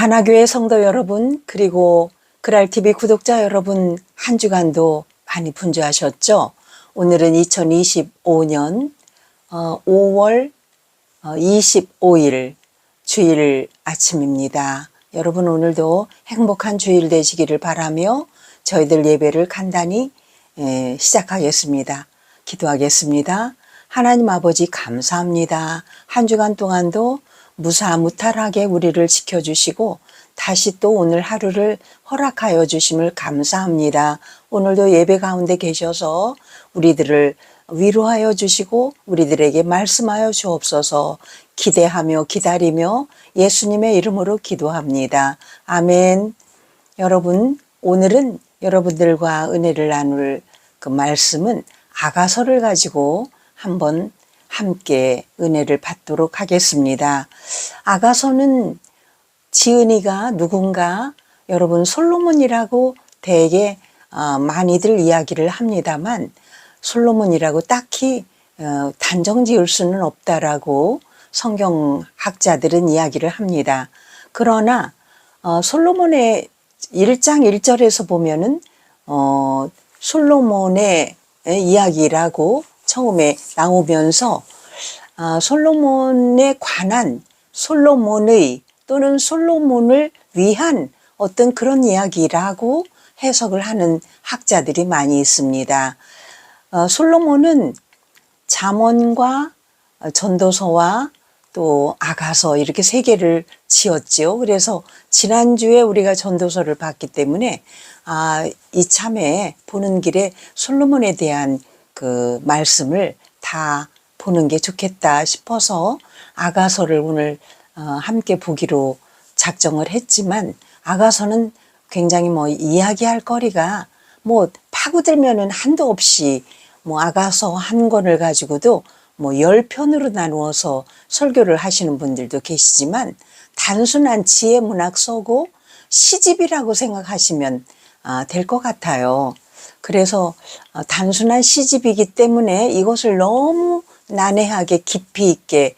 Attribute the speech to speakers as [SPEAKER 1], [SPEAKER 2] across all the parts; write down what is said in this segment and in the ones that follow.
[SPEAKER 1] 가나교회 성도 여러분, 그리고 그랄TV 구독자 여러분, 한 주간도 많이 분주하셨죠? 오늘은 2025년 5월 25일 주일 아침입니다. 여러분 오늘도 행복한 주일 되시기를 바라며 저희들 예배를 간단히 시작하겠습니다. 기도하겠습니다. 하나님 아버지 감사합니다. 한 주간 동안도 무사무탈하게 우리를 지켜주시고 다시 또 오늘 하루를 허락하여 주심을 감사합니다. 오늘도 예배 가운데 계셔서 우리들을 위로하여 주시고 우리들에게 말씀하여 주옵소서. 기대하며 기다리며 예수님의 이름으로 기도합니다. 아멘. 여러분, 오늘은 여러분들과 은혜를 나눌 그 말씀은 아가서를 가지고 한번 함께 은혜를 받도록 하겠습니다. 아가서는 지은이가 누군가, 여러분 솔로몬이라고 되게 많이들 이야기를 합니다만 솔로몬이라고 딱히 단정 지을 수는 없다라고 성경학자들은 이야기를 합니다. 그러나 솔로몬의 1장 1절에서 보면은 솔로몬의 이야기라고 처음에 나오면서 솔로몬에 관한, 솔로몬의 또는 솔로몬을 위한 어떤 그런 이야기라고 해석을 하는 학자들이 많이 있습니다. 솔로몬은 잠언과 전도서와 또 아가서 이렇게 세 개를 지었지요. 그래서 지난주에 우리가 전도서를 봤기 때문에 이참에 보는 길에 솔로몬에 대한 그 말씀을 다 보는 게 좋겠다 싶어서 아가서를 오늘 함께 보기로 작정을 했지만, 아가서는 굉장히 이야기할 거리가 파고들면은 한도 없이 아가서 한 권을 가지고도 10편으로 나누어서 설교를 하시는 분들도 계시지만, 단순한 지혜 문학 서고 시집이라고 생각하시면 될 것 같아요. 그래서 단순한 시집이기 때문에 이것을 너무 난해하게 깊이 있게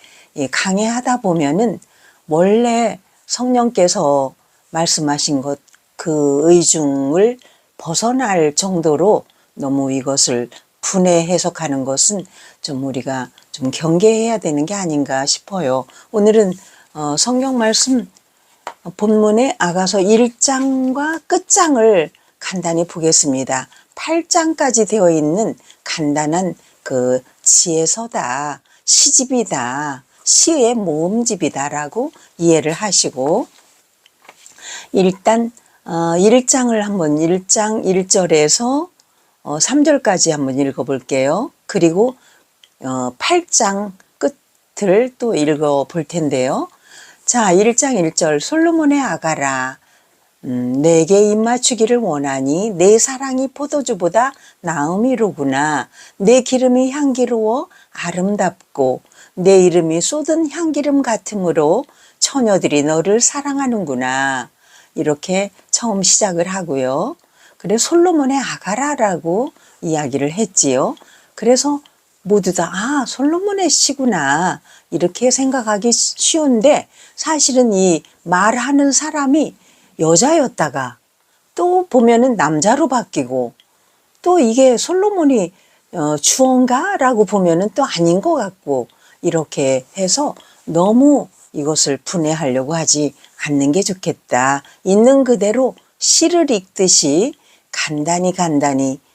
[SPEAKER 1] 강해하다 보면은 원래 성령께서 말씀하신 것 그 의중을 벗어날 정도로 너무 이것을 분해 해석하는 것은 좀 우리가 좀 경계해야 되는 게 아닌가 싶어요. 오늘은 성경 말씀 본문의 아가서 1장과 끝장을 간단히 보겠습니다. 8장까지 되어 있는 간단한 그 지혜서다, 시집이다, 시의 모음집이다라고 이해를 하시고, 일단 1장을 한번 1장 1절에서 3절까지 한번 읽어볼게요. 그리고 8장 끝을 또 읽어볼 텐데요. 자, 1장 1절 솔로몬의 아가라, 내게 입맞추기를 원하니 내 사랑이 포도주보다 나음이로구나. 내 기름이 향기로워 아름답고 내 이름이 쏟은 향기름 같으므로 처녀들이 너를 사랑하는구나. 이렇게 처음 시작을 하고요. 그래 솔로몬의 아가라라고 이야기를 했지요. 그래서 모두 다 솔로몬의 시구나 이렇게 생각하기 쉬운데, 사실은 이 말하는 사람이 여자였다가 또 보면은 남자로 바뀌고, 또 이게 솔로몬이 주어인가? 라고 보면은 또 아닌 것 같고, 이렇게 해서 너무 이것을 분해하려고 하지 않는 게 좋겠다. 있는 그대로 시를 읽듯이 간단히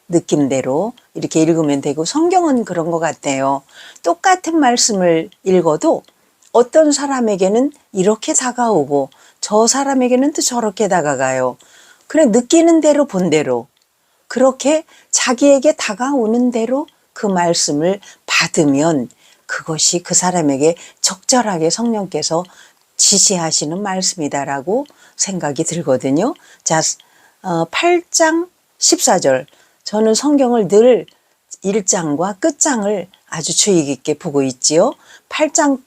[SPEAKER 1] 느낌대로 이렇게 읽으면 되고, 성경은 그런 것 같아요. 똑같은 말씀을 읽어도 어떤 사람에게는 이렇게 다가오고 저 사람에게는 또 저렇게 다가가요. 그래 느끼는 대로 본 대로 그렇게 자기에게 다가오는 대로 그 말씀을 받으면 그것이 그 사람에게 적절하게 성령께서 지시하시는 말씀이다라고 생각이 들거든요. 자, 8장 14절. 저는 성경을 늘 1장과 끝장을 아주 주의 깊게 보고 있지요. 8장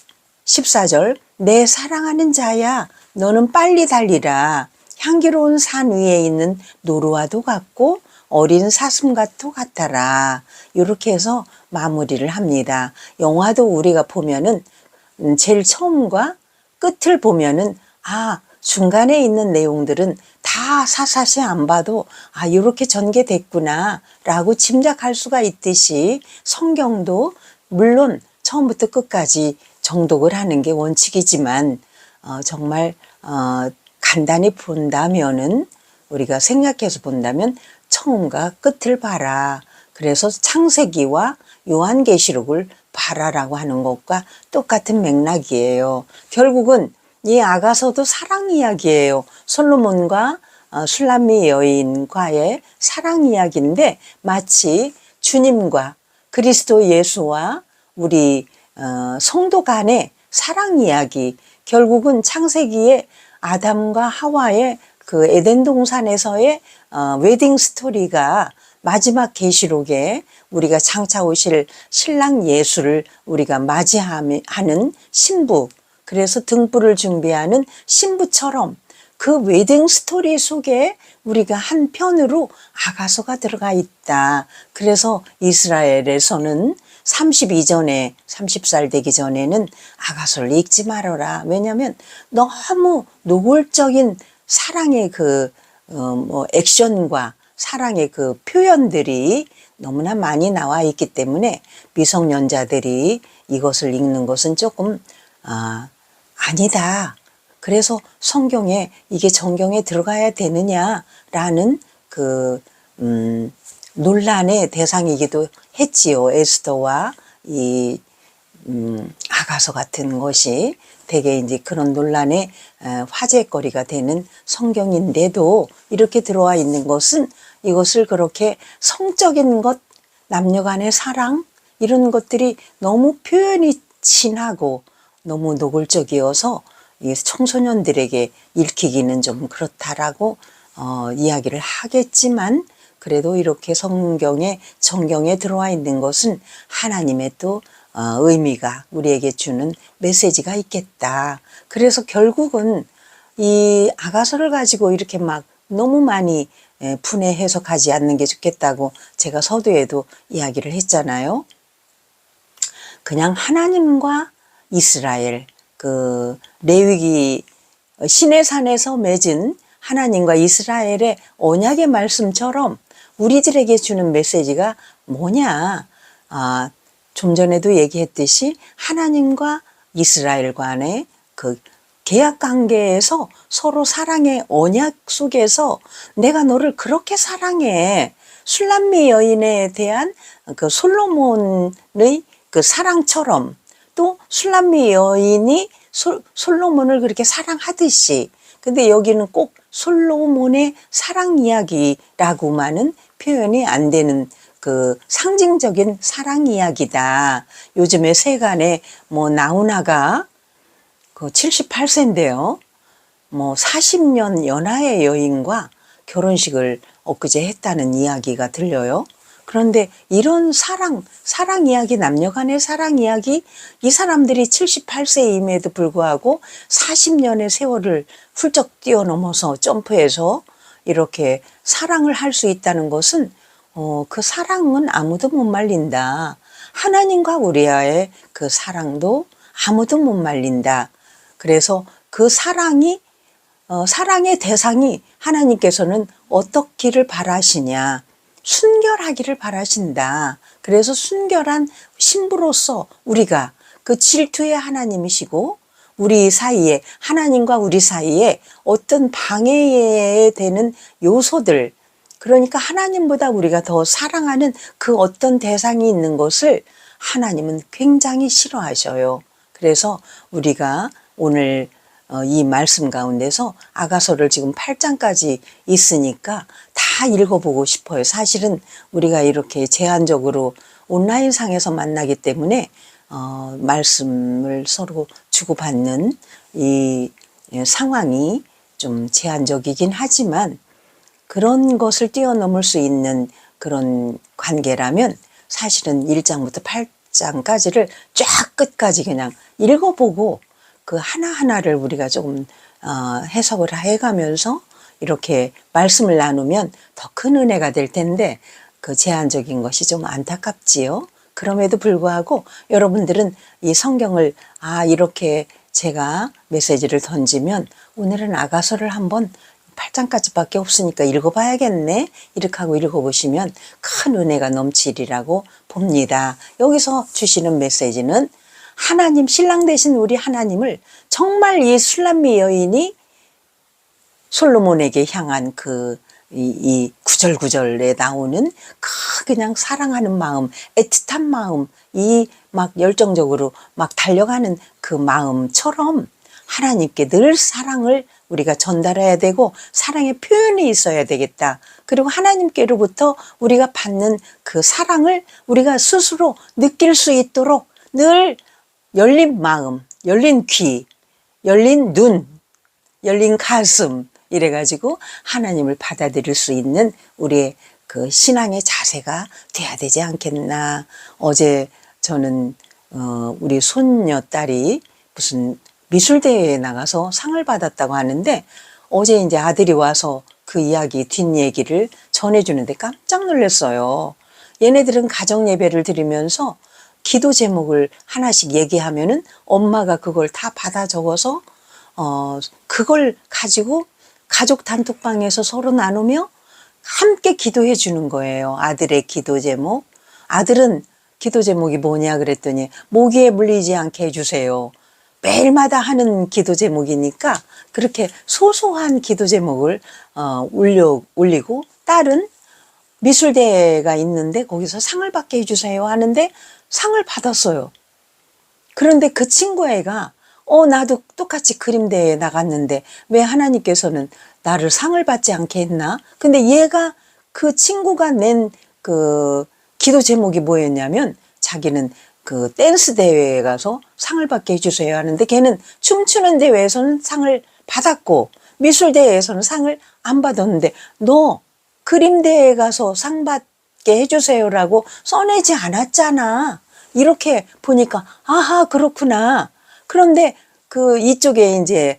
[SPEAKER 1] 14절. 내 사랑하는 자야, 너는 빨리 달리라. 향기로운 산 위에 있는 노루와도 같고 어린 사슴과도 같아라. 이렇게 해서 마무리를 합니다. 영화도 우리가 보면은 제일 처음과 끝을 보면은 중간에 있는 내용들은 다 사사시 안 봐도 아, 이렇게 전개됐구나 라고 짐작할 수가 있듯이 성경도 물론 처음부터 끝까지 정독을 하는 게 원칙이지만 정말 간단히 본다면은 우리가 생각해서 본다면 처음과 끝을 봐라. 그래서 창세기와 요한계시록을 봐라라고 하는 것과 똑같은 맥락이에요. 결국은 이 아가서도 사랑 이야기예요. 솔로몬과 술람미 여인과의 사랑 이야기인데 마치 주님과 그리스도 예수와 우리 성도 간의 사랑 이야기, 결국은 창세기에 아담과 하와의 그 에덴 동산에서의 웨딩 스토리가 마지막 계시록에 우리가 장차 오실 신랑 예수를 우리가 맞이하는 신부, 그래서 등불을 준비하는 신부처럼 그 웨딩 스토리 속에 우리가 한 편으로 아가서가 들어가 있다. 그래서 이스라엘에서는 30 이전에 30살 되기 전에는 아가서를 읽지 말아라. 왜냐하면 너무 노골적인 사랑의 그 액션과 사랑의 그 표현들이 너무나 많이 나와 있기 때문에 미성년자들이 이것을 읽는 것은 조금 아니다. 그래서 성경에 이게 정경에 들어가야 되느냐라는 그 논란의 대상이기도 했지요. 에스더와 이 아가서 같은 것이 되게 이제 그런 논란의 화제거리가 되는 성경인데도 이렇게 들어와 있는 것은 이것을 그렇게 성적인 것, 남녀 간의 사랑 이런 것들이 너무 표현이 진하고 너무 노골적이어서 청소년들에게 읽히기는 좀 그렇다라고 이야기를 하겠지만 그래도 이렇게 성경에 정경에 들어와 있는 것은 하나님의 또 의미가 우리에게 주는 메시지가 있겠다. 그래서 결국은 이 아가서를 가지고 이렇게 막 너무 많이 분해 해석하지 않는 게 좋겠다고 제가 서두에도 이야기를 했잖아요. 그냥 하나님과 이스라엘 그 레위기 시내산에서 맺은 하나님과 이스라엘의 언약의 말씀처럼 우리들에게 주는 메시지가 뭐냐? 좀 전에도 얘기했듯이 하나님과 이스라엘 간의 그 계약 관계에서 서로 사랑의 언약 속에서 내가 너를 그렇게 사랑해. 술람미 여인에 대한 그 솔로몬의 그 사랑처럼 또 술람미 여인이 솔로몬을 그렇게 사랑하듯이, 근데 여기는 꼭 솔로몬의 사랑 이야기라고만은 표현이 안 되는 그 상징적인 사랑 이야기다. 요즘에 세간에 나훈아가 그 78세인데요. 40년 연하의 여인과 결혼식을 엊그제 했다는 이야기가 들려요. 그런데 이런 사랑 이야기, 남녀 간의 사랑 이야기, 이 사람들이 78세임에도 불구하고 40년의 세월을 훌쩍 뛰어넘어서 점프해서 이렇게 사랑을 할 수 있다는 것은 그 사랑은 아무도 못 말린다. 하나님과 우리와의 그 사랑도 아무도 못 말린다. 그래서 그 사랑의 대상이 하나님께서는 어떻기를 바라시냐. 순결하기를 바라신다. 그래서 순결한 신부로서 우리가 그 질투의 하나님이시고 우리 사이에, 하나님과 우리 사이에 어떤 방해되는 요소들, 그러니까 하나님보다 우리가 더 사랑하는 그 어떤 대상이 있는 것을 하나님은 굉장히 싫어하셔요. 그래서 우리가 오늘 이 말씀 가운데서 아가서를 지금 8장까지 있으니까 다 읽어보고 싶어요. 사실은 우리가 이렇게 제한적으로 온라인상에서 만나기 때문에 말씀을 서로 주고받는 이 상황이 좀 제한적이긴 하지만 그런 것을 뛰어넘을 수 있는 그런 관계라면 사실은 1장부터 8장까지를 쫙 끝까지 그냥 읽어보고 그 하나하나를 우리가 조금 해석을 해가면서 이렇게 말씀을 나누면 더 큰 은혜가 될 텐데 그 제한적인 것이 좀 안타깝지요. 그럼에도 불구하고 여러분들은 이 성경을 이렇게 제가 메시지를 던지면 오늘은 아가서를 한번 8장까지밖에 없으니까 읽어봐야겠네. 이렇게 하고 읽어보시면 큰 은혜가 넘치리라고 봅니다. 여기서 주시는 메시지는 하나님, 신랑 되신 우리 하나님을 정말 이 술람미 여인이 솔로몬에게 향한 이 구절구절에 나오는 그냥 사랑하는 마음, 애틋한 마음, 이 막 열정적으로 막 달려가는 그 마음처럼 하나님께 늘 사랑을 우리가 전달해야 되고 사랑의 표현이 있어야 되겠다. 그리고 하나님께로부터 우리가 받는 그 사랑을 우리가 스스로 느낄 수 있도록 늘 열린 마음, 열린 귀, 열린 눈, 열린 가슴 이래가지고 하나님을 받아들일 수 있는 우리의 그 신앙의 자세가 돼야 되지 않겠나. 어제 저는 우리 손녀딸이 무슨 미술대회에 나가서 상을 받았다고 하는데 어제 이제 아들이 와서 그 이야기 뒷얘기를 전해주는데 깜짝 놀랐어요. 얘네들은 가정예배를 드리면서 기도 제목을 하나씩 얘기하면은 엄마가 그걸 다 받아 적어서 그걸 가지고 가족 단톡방에서 서로 나누며 함께 기도해 주는 거예요. 아들의 기도 제목. 아들은 기도 제목이 뭐냐 그랬더니 모기에 물리지 않게 해주세요. 매일마다 하는 기도 제목이니까 그렇게 소소한 기도 제목을 올리고 딸은 미술대회가 있는데 거기서 상을 받게 해주세요 하는데 상을 받았어요. 그런데 그 친구 애가 나도 똑같이 그림대회에 나갔는데 왜 하나님께서는 나를 상을 받지 않게 했나? 근데 얘가 그 친구가 낸 그 기도 제목이 뭐였냐면 자기는 그 댄스 대회에 가서 상을 받게 해주세요 하는데 걔는 춤추는 대회에서는 상을 받았고 미술 대회에서는 상을 안 받았는데 너 그림 대회에 가서 상 받게 해주세요라고 써내지 않았잖아. 이렇게 보니까 아하 그렇구나. 그런데 그 이쪽에 이제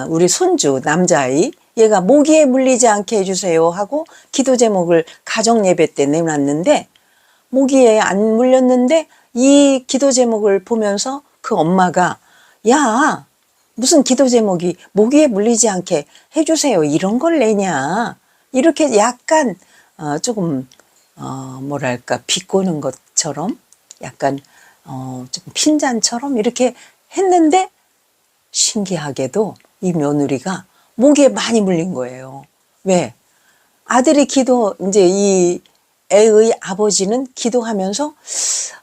[SPEAKER 1] 우리 손주 남자아이 얘가 모기에 물리지 않게 해주세요 하고 기도 제목을 가정 예배 때 내놨는데 모기에 안 물렸는데 이 기도 제목을 보면서 그 엄마가 야 무슨 기도 제목이 모기에 물리지 않게 해주세요 이런 걸 내냐 이렇게 약간 조금 뭐랄까 비꼬는 것처럼 약간 좀 핀잔처럼 이렇게 했는데 신기하게도 이 며느리가 모기에 많이 물린 거예요. 왜? 아들이 이제 이 애의 아버지는 기도하면서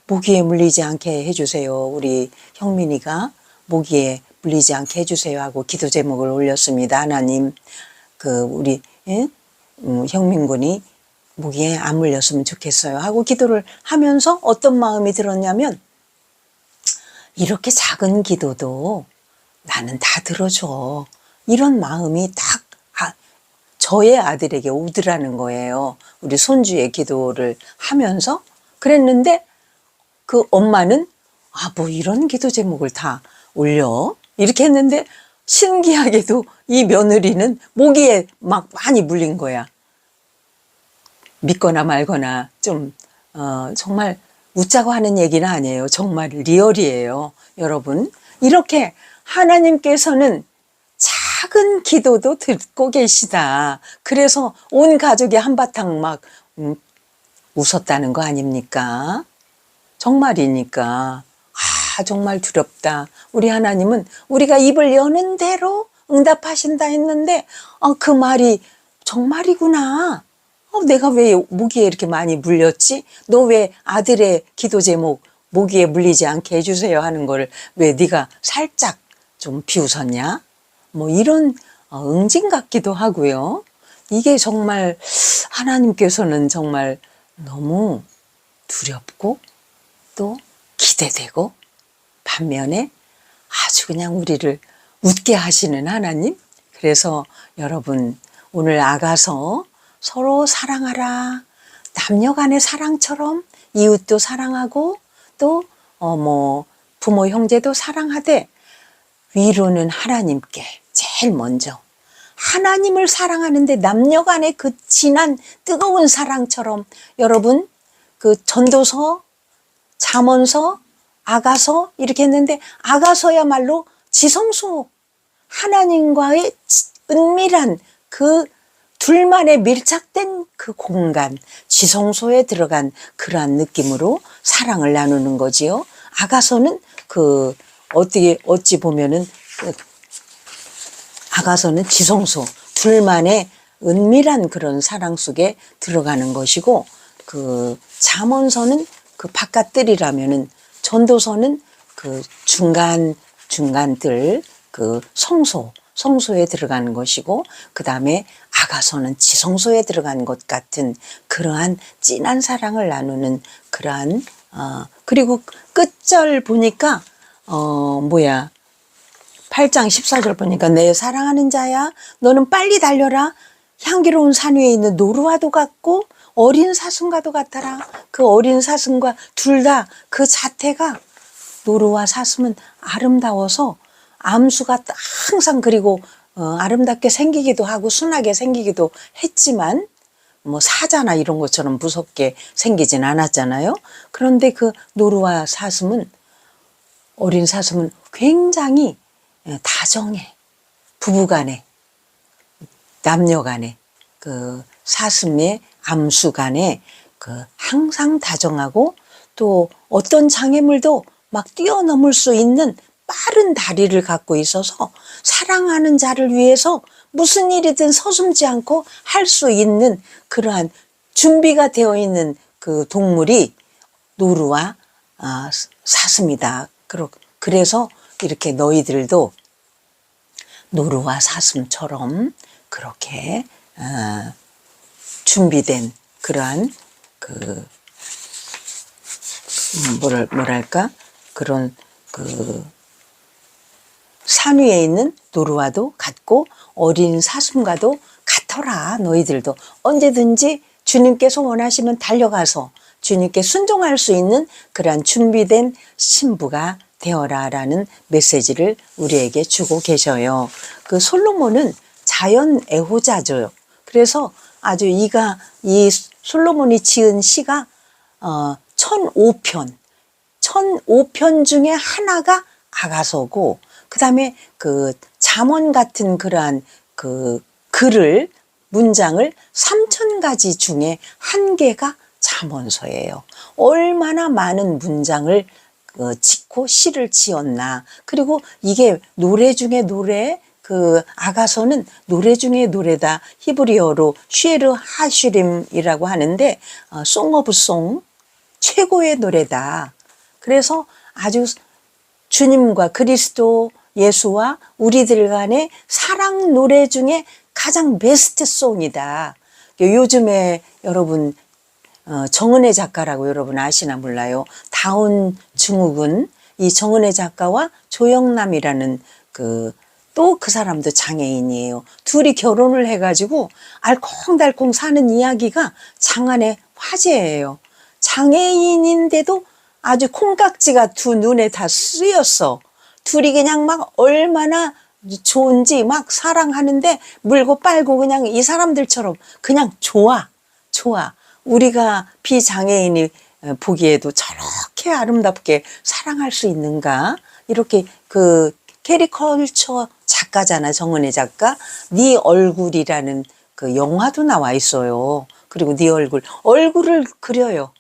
[SPEAKER 1] 모기에 물리지 않게 해주세요. 우리 형민이가 모기에 물리지 않게 해주세요 하고 기도 제목을 올렸습니다. 하나님, 우리 형민군이 모기에 안 물렸으면 좋겠어요 하고 기도를 하면서 어떤 마음이 들었냐면 이렇게 작은 기도도 나는 다 들어줘. 이런 마음이 딱 저의 아들에게 오더라는 거예요. 우리 손주의 기도를 하면서 그랬는데 그 엄마는 뭐 이런 기도 제목을 다 올려? 이렇게 했는데 신기하게도 이 며느리는 모기에 막 많이 물린 거야. 믿거나 말거나 좀 정말 웃자고 하는 얘기는 아니에요. 정말 리얼이에요. 여러분 이렇게 하나님께서는 작은 기도도 듣고 계시다. 그래서 온 가족이 한바탕 막 웃었다는 거 아닙니까? 정말이니까 정말 두렵다. 우리 하나님은 우리가 입을 여는 대로 응답하신다 했는데 그 말이 정말이구나. 내가 왜 모기에 이렇게 많이 물렸지? 너 왜 아들의 기도 제목 모기에 물리지 않게 해주세요 하는 거를 왜 네가 살짝 좀 비웃었냐? 뭐 이런 응징 같기도 하고요. 이게 정말 하나님께서는 정말 너무 두렵고 또 기대되고 반면에 아주 그냥 우리를 웃게 하시는 하나님. 그래서 여러분 오늘 아가서 서로 사랑하라. 남녀 간의 사랑처럼 이웃도 사랑하고 또 부모 형제도 사랑하되 위로는 하나님께 제일 먼저 하나님을 사랑하는데 남녀 간의 그 진한 뜨거운 사랑처럼 여러분 그 전도서 잠언서 아가서 이렇게 했는데 아가서야말로 지성소, 하나님과의 은밀한 그 둘만의 밀착된 그 공간, 지성소에 들어간 그러한 느낌으로 사랑을 나누는 거지요. 아가서는 어찌 보면은 아가서는 지성소, 둘만의 은밀한 그런 사랑 속에 들어가는 것이고, 잠언서는 바깥들이라면은, 전도서는 중간들, 성소에 들어가는 것이고, 그 다음에 아가서는 지성소에 들어간 것 같은 그러한 진한 사랑을 나누는 그러한, 그리고 끝절 보니까, 8장 14절 보니까 내 사랑하는 자야 너는 빨리 달려라. 향기로운 산 위에 있는 노루와도 같고 어린 사슴과도 같아라. 그 어린 사슴과 둘 다 그 자태가, 노루와 사슴은 아름다워서 암수가 항상, 그리고 아름답게 생기기도 하고 순하게 생기기도 했지만 사자나 이런 것처럼 무섭게 생기진 않았잖아요. 그런데 그 노루와 사슴은, 어린 사슴은 굉장히 다정해. 부부간에, 남녀간에, 사슴의 암수간에 항상 다정하고, 또 어떤 장애물도 막 뛰어넘을 수 있는 빠른 다리를 갖고 있어서 사랑하는 자를 위해서 무슨 일이든 서슴지 않고 할 수 있는 그러한 준비가 되어 있는 그 동물이 노루와 사슴이다. 그래서 이렇게 너희들도 노루와 사슴처럼 그렇게 준비된 그러한 뭐랄까, 그런 산 위에 있는 노루와도 같고 어린 사슴과도 같아라. 너희들도 언제든지 주님께서 원하시면 달려가서 주님께 순종할 수 있는 그러한 준비된 신부가 되어라라는 메시지를 우리에게 주고 계셔요. 솔로몬은 자연 애호자죠. 그래서 아주 이 솔로몬이 지은 시가 1005편 중에 하나가 아가서고, 그 다음에 잠언 같은 그러한 문장을 3000가지 중에 한 개가 잠언서예요. 얼마나 많은 문장을 짓고 시를 지었나. 그리고 이게 노래 중에 노래, 아가서는 노래 중에 노래다. 히브리어로 쉐르 하슈림이라고 하는데, 송 오브 송, 최고의 노래다. 그래서 아주 주님과 그리스도 예수와 우리들 간의 사랑 노래 중에 가장 베스트 송이다. 요즘에 여러분 정은혜 작가라고 여러분 아시나 몰라요. 다운 증후군, 이 정은혜 작가와 조영남이라는 또 그 사람도 장애인이에요. 둘이 결혼을 해가지고 알콩달콩 사는 이야기가 장안의 화제예요. 장애인인데도 아주 콩깍지가 두 눈에 다 쓰였어. 둘이 그냥 막 얼마나 좋은지 막 사랑하는데 물고 빨고 그냥 이 사람들처럼 그냥 좋아. 우리가 비장애인이 보기에도 저렇게 아름답게 사랑할 수 있는가? 이렇게 캐리컬처 작가잖아, 정은혜 작가. 네 얼굴이라는 영화도 나와 있어요. 그리고 네 얼굴을 그려요.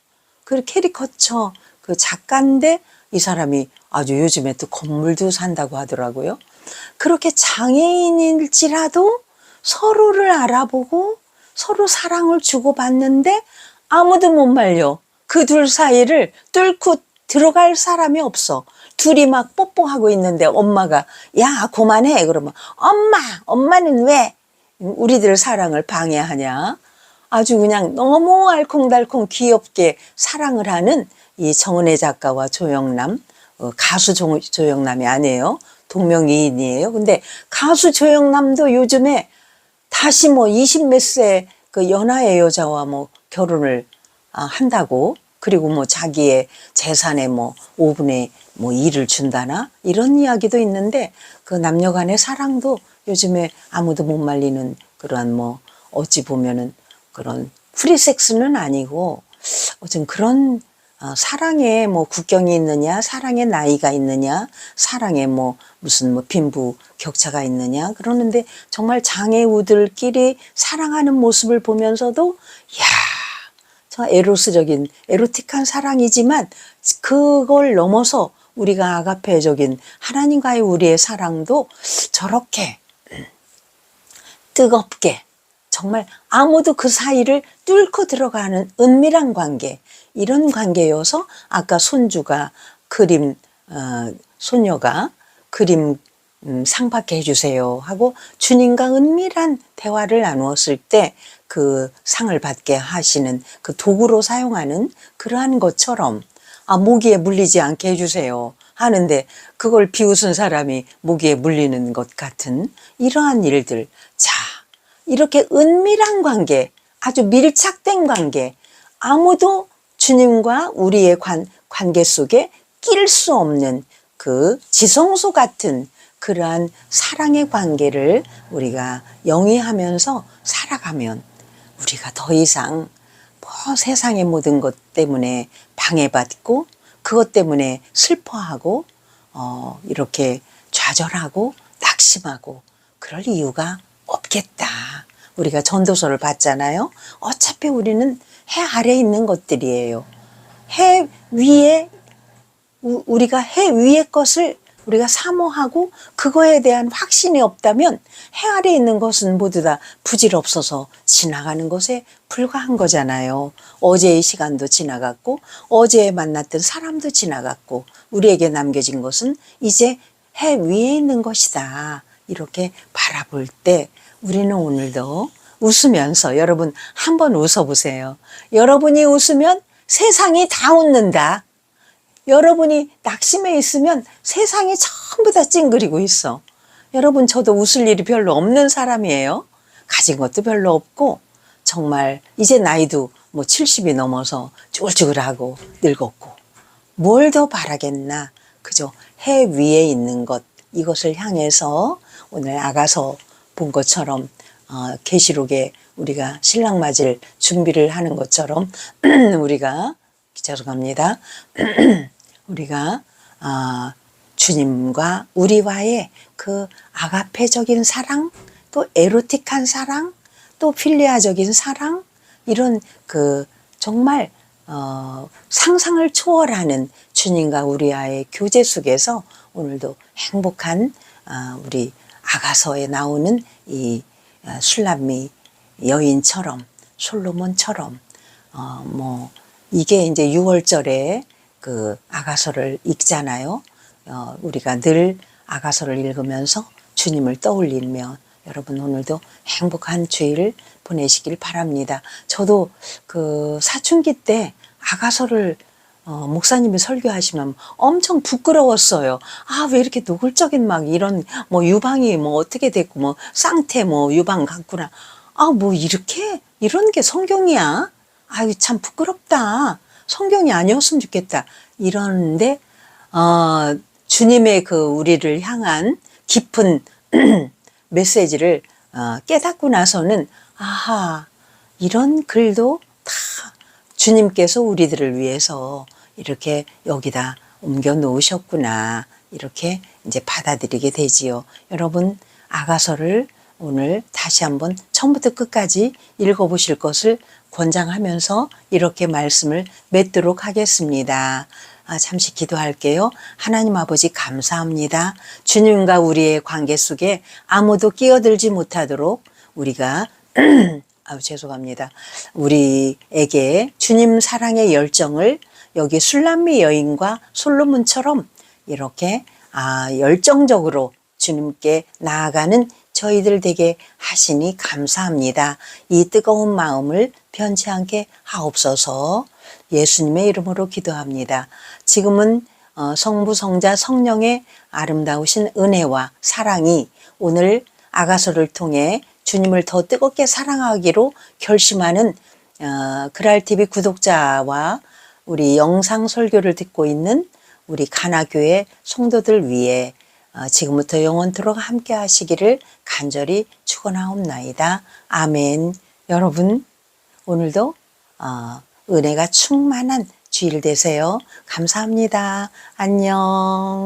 [SPEAKER 1] 캐리커처 작가인데 이 사람이 아주 요즘에 또 건물도 산다고 하더라고요. 그렇게 장애인일지라도 서로를 알아보고 서로 사랑을 주고받는데 아무도 못 말려. 그 둘 사이를 뚫고 들어갈 사람이 없어. 둘이 막 뽀뽀하고 있는데 엄마가 야 그만해. 그러면 엄마는 왜 우리들 사랑을 방해하냐. 아주 그냥 너무 알콩달콩 귀엽게 사랑을 하는 이 정은혜 작가와 조영남, 가수 조영남이 아니에요. 동명이인이에요. 근데 가수 조영남도 요즘에 다시 20몇 세 연하의 여자와 결혼을 한다고, 그리고 자기의 재산의 5분의 1을 준다나 이런 이야기도 있는데, 그 남녀 간의 사랑도 요즘에 아무도 못 말리는 그러한 어찌 보면은 그런 프리섹스는 아니고 어쨌든 그런 사랑에 뭐 국경이 있느냐, 사랑에 나이가 있느냐, 사랑에 뭐 무슨 뭐 빈부 격차가 있느냐 그러는데 정말 장애우들끼리 사랑하는 모습을 보면서도 야, 저 에로스적인 에로틱한 사랑이지만 그걸 넘어서 우리가 아가페적인 하나님과의 우리의 사랑도 저렇게 뜨겁게 정말 아무도 그 사이를 뚫고 들어가는 은밀한 관계, 이런 관계여서 아까 손주가 그림, 소녀가 그림 상받게 해주세요 하고 주님과 은밀한 대화를 나누었을 때 그 상을 받게 하시는 그 도구로 사용하는 그러한 것처럼 모기에 물리지 않게 해주세요 하는데 그걸 비웃은 사람이 모기에 물리는 것 같은 이러한 일들. 자, 이렇게 은밀한 관계, 아주 밀착된 관계, 아무도 주님과 우리의 관계 속에 낄 수 없는 그 지성소 같은 그러한 사랑의 관계를 우리가 영위하면서 살아가면 우리가 더 이상 뭐 세상의 모든 것 때문에 방해받고 그것 때문에 슬퍼하고 이렇게 좌절하고 낙심하고 그럴 이유가 없겠다. 우리가 전도서를 봤잖아요. 어차피 우리는 해 아래에 있는 것들이에요. 해 위에 우리가 해 위의 것을 우리가 사모하고 그거에 대한 확신이 없다면 해 아래에 있는 것은 모두 다 부질없어서 지나가는 것에 불과한 거잖아요. 어제의 시간도 지나갔고 어제 만났던 사람도 지나갔고 우리에게 남겨진 것은 이제 해 위에 있는 것이다. 이렇게 바라볼 때 우리는 오늘도 웃으면서 여러분 한번 웃어보세요. 여러분이 웃으면 세상이 다 웃는다. 여러분이 낙심해 있으면 세상이 전부 다 찡그리고 있어. 여러분 저도 웃을 일이 별로 없는 사람이에요. 가진 것도 별로 없고 정말 이제 나이도 뭐 70이 넘어서 쭈글쭈글하고 늙었고 뭘 더 바라겠나. 그저 해 위에 있는 것 이것을 향해서 오늘 아가서 본 것처럼 계시록에 우리가 신랑 맞을 준비를 하는 것처럼 우리가 죄송합니다. 우리가 주님과 우리와의 그 아가페적인 사랑, 또 에로틱한 사랑, 또 필리아적인 사랑, 이런 그 정말 상상을 초월하는 주님과 우리와의 교제 속에서 오늘도 행복한 우리 아가서에 나오는 이 술람미 여인처럼 솔로몬처럼 뭐 이게 이제 6월절에 그 아가서를 읽잖아요. 우리가 늘 아가서를 읽으면서 주님을 떠올리며 여러분 오늘도 행복한 주일 보내시길 바랍니다. 저도 그 사춘기 때 아가서를 목사님이 설교하시면 엄청 부끄러웠어요. 왜 이렇게 노골적인 막 이런 뭐 유방이 뭐 어떻게 됐고 뭐 쌍태 뭐 유방 같구나. 뭐 이렇게 이런 게 성경이야. 아유 참 부끄럽다. 성경이 아니었으면 좋겠다. 이러는데 주님의 그 우리를 향한 깊은 메시지를 깨닫고 나서는 이런 글도 다 주님께서 우리들을 위해서 이렇게 여기다 옮겨 놓으셨구나. 이렇게 이제 받아들이게 되지요. 여러분 아가서를 오늘 다시 한번 처음부터 끝까지 읽어보실 것을 권장하면서 이렇게 말씀을 맺도록 하겠습니다. 잠시 기도할게요. 하나님 아버지 감사합니다. 주님과 우리의 관계 속에 아무도 끼어들지 못하도록 우리가 죄송합니다. 우리에게 주님 사랑의 열정을 여기 술람미 여인과 솔로몬처럼 이렇게 열정적으로 주님께 나아가는 저희들 되게 하시니 감사합니다. 이 뜨거운 마음을 변치 않게 하옵소서. 예수님의 이름으로 기도합니다. 지금은 성부, 성자, 성령의 아름다우신 은혜와 사랑이 오늘 아가서를 통해 주님을 더 뜨겁게 사랑하기로 결심하는 그랄TV 구독자와 우리 영상 설교를 듣고 있는 우리 가나교회 성도들 위해 지금부터 영원토록 함께 하시기를 간절히 축원하옵나이다. 아멘. 여러분 오늘도 은혜가 충만한 주일 주일 되세요. 감사합니다. 안녕.